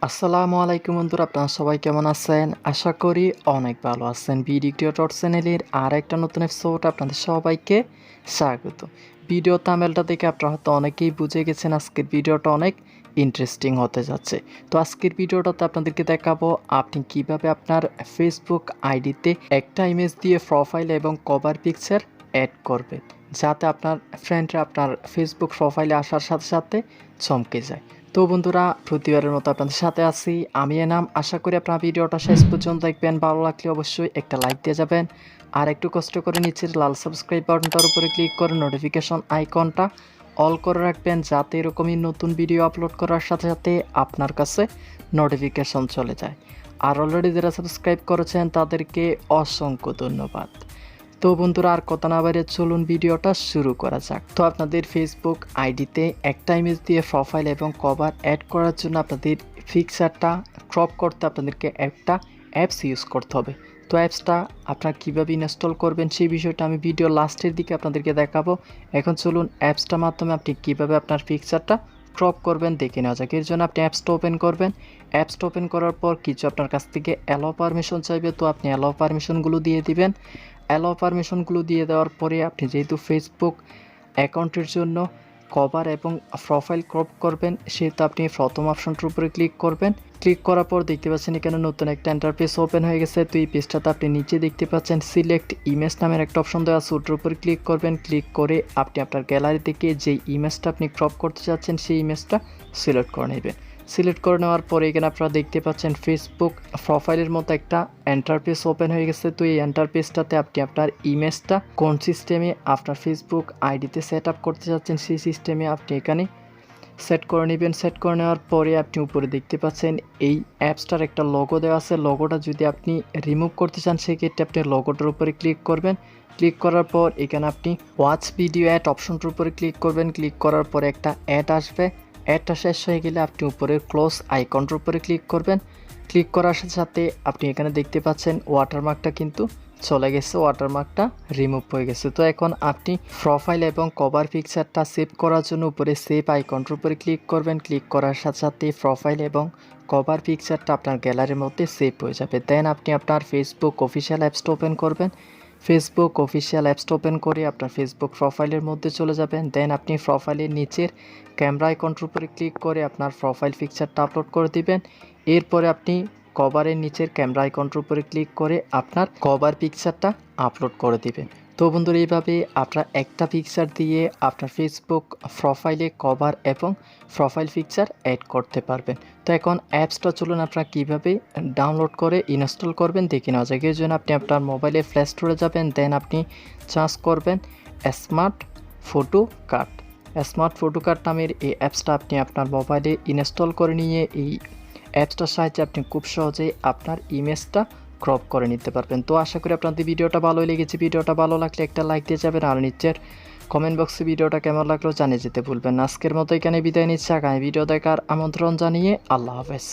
আসসালামু আলাইকুম বন্ধুরা, আপনারা সবাই কেমন আছেন? আশা করি অনেক ভালো আছেন। বিডি ক্রিয়েটর চ্যানেলের আর একটা নতুন এপিসোড আপনাদের সবাইকে স্বাগত। ভিডিও থাম্বনেলটা দেখে আপনারা হয়তো অনেকেই বুঝে গেছেন আজকের ভিডিওটা অনেক ইন্টারেস্টিং হতে যাচ্ছে। তো আজকের ভিডিওটাতে আপনাদেরকে দেখাবো আপনি কিভাবে আপনার ফেসবুক আইডিতে একটা ইমেজ দিয়ে প্রোফাইল এবং কভার পিকচার অ্যাড করবেন, যাতে আপনার ফ্রেন্ডরা আপনার ফেসবুক প্রোফাইলে আসার সাথে সাথে চমকে যায়। তো বন্ধুরা, প্রতিবারের মতো আপনাদের সাথে আছি আমি এনাম। আশা করি আপনার ভিডিওটা শেষ পর্যন্ত দেখবেন। ভালো লাগলে অবশ্যই একটা লাইক দিয়ে যাবেন, আর একটু কষ্ট করে নিচের লাল সাবস্ক্রাইব বাটনটার উপরে ক্লিক করে নোটিফিকেশন আইকনটা অল করে রাখবেন, যাতে এরকমই নতুন ভিডিও আপলোড করার সাথে সাথে আপনার কাছে নোটিফিকেশন চলে যায়। আর অলরেডি যারা সাবস্ক্রাইব করেছেন তাদেরকে অসংখ্য ধন্যবাদ। তো বন্ধুরা, আর কথা না বাইরে চলুন ভিডিওটা শুরু করা যাক। তো আপনাদের ফেসবুক আইডিতে একটা ইমেজ দিয়ে প্রোফাইল এবং কভার অ্যাড করার জন্য আপনাদের পিকচারটা ক্রপ করতে আপনাদেরকে একটা অ্যাপস ইউজ করতে হবে। তো অ্যাপসটা আপনারা কীভাবে ইনস্টল করবেন সেই বিষয়টা আমি ভিডিও লাস্টের দিকে আপনাদেরকে দেখাবো। এখন চলুন অ্যাপসটার মাধ্যমে আপনি কীভাবে আপনার পিকচারটা ক্রপ করবেন দেখে নেওয়া যাক। এর জন্য আপনি অ্যাপসটা ওপেন করবেন। অ্যাপসটা ওপেন করার পর কিছু আপনার কাছ থেকে অ্যালাও পারমিশন চাইবে, তো আপনি অ্যালাও পারমিশনগুলো দিয়ে দিবেন। অ্যালাও পারমিশনগুলো দিয়ে দেওয়ার পরে আপনি যেহেতু ফেসবুক অ্যাকাউন্টের জন্য কভার এবং প্রোফাইল ক্রপ করবেন, সেহেতু আপনি প্রথম অপশনটার উপরে ক্লিক করবেন। ক্লিক করার পর দেখতে পাচ্ছেন এখানে নতুন একটা ইন্টারফেস ওপেন হয়ে গেছে। তো এই পেজটাতে আপনি নিচে দেখতে পাচ্ছেন সিলেক্ট ইমেজ নামের একটা অপশন দেওয়া আছে, ওটার উপরে ক্লিক করবেন। ক্লিক করে আপনি আপনার গ্যালারি থেকে যেই ইমেজটা আপনি ক্রপ করতে চাচ্ছেন সেই ইমেজটা সিলেক্ট করে নেবেন। সিলেক্ট করে নেওয়ার পরে এখানে আপনারা দেখতে পাচ্ছেন ফেসবুক প্রোফাইলের মতো একটা ইন্টারফেস ওপেন হয়ে গেছে। তো এই ইন্টারফেসটাতে আপনি আপনার ইমেজটা কোন সিস্টেমে আপনার ফেসবুক আইডিতে সেট আপ করতে চাচ্ছেন সেই সিস্টেমে আপনি এখানে সেট করে নেবেন। সেট করে নেওয়ার পরে আপনি উপরে দেখতে পাচ্ছেন এই অ্যাপসটার একটা লোগো দেওয়া আছে। লোগোটা যদি আপনি রিমুভ করতে চান সেক্ষেত্রে আপনি লোগোটার উপরে ক্লিক করবেন। ক্লিক করার পর এখানে আপনি ওয়াচ ভিডিও অ্যাড অপশনটার উপরে ক্লিক করবেন। ক্লিক করার পরে একটা অ্যাড আসবে। অ্যাডটা শেষ হয়ে গেলে আপনি উপরে ক্লোজ আইকনটার উপরে ক্লিক করবেন। ক্লিক করার সাথে সাথে আপনি এখানে দেখতে পাচ্ছেন ওয়াটারমার্কটা কিন্তু চলে গেছে, ওয়াটারমার্কটা রিমুভ হয়ে গেছে। তো এখন আপনি প্রোফাইল এবং কভার পিকচারটা সেভ করার জন্য উপরে সেভ আইকনটার উপরে ক্লিক করবেন। ক্লিক করার সাথে সাথে প্রোফাইল এবং কভার পিকচারটা আপনার গ্যালারির মধ্যে সেভ হয়ে যাবে। দেন আপনি আপনার ফেসবুক অফিসিয়াল অ্যাপসটা ওপেন করবেন। ফেসবুক অফিসিয়াল অ্যাপসটা ওপেন করে আপনার ফেসবুক প্রোফাইলের মধ্যে চলে যাবেন। দেন আপনি প্রোফাইলের নিচের ক্যামেরা আইকনটার উপরে ক্লিক করে আপনার প্রোফাইল পিকচারটা আপলোড করে দিবেন। এরপরে আপনি কভারের নিচের ক্যামেরা আইকনটার উপরে ক্লিক করে আপনার কভার পিকচারটা আপলোড করে দিবেন। তো বন্ধুরা, এইভাবে আপনারা একটা পিকচার দিয়ে আপনার ফেসবুক প্রোফাইলে কভার এবং প্রোফাইল পিকচার অ্যাড করতে পারবেন। তো এখন অ্যাপসটা চলুন আপনারা কীভাবে ডাউনলোড করে ইনস্টল করবেন দেখে নেওয়া যায়। এর জন্য আপনি আপনার মোবাইলে প্লে স্টোরে যাবেন। দেন আপনি সার্চ করবেন smart photo cart. Smart photo cart নামের এই অ্যাপসটা আপনি আপনার মোবাইলে ইনস্টল করে নিয়ে এই অ্যাপসটার সাহায্যে আপনি খুব সহজেই আপনার ইমেজটা ক্রপ করে নিতে পারবেন। তো আশা করি আপনাদের ভিডিওটা ভালোই লেগেছে। ভিডিওটা ভালো লাগলে একটা লাইক দিয়ে যাবেন, আর নিচের কমেন্ট বক্সে ভিডিওটা কেমন লাগলো জানিয়ে যেতে ভুলবেন না। আজকের মতো এখানে বিদায় নিচ্ছি। আগামী ভিডিও দেখার আমন্ত্রণ জানিয়ে আল্লাহ হাফেজ।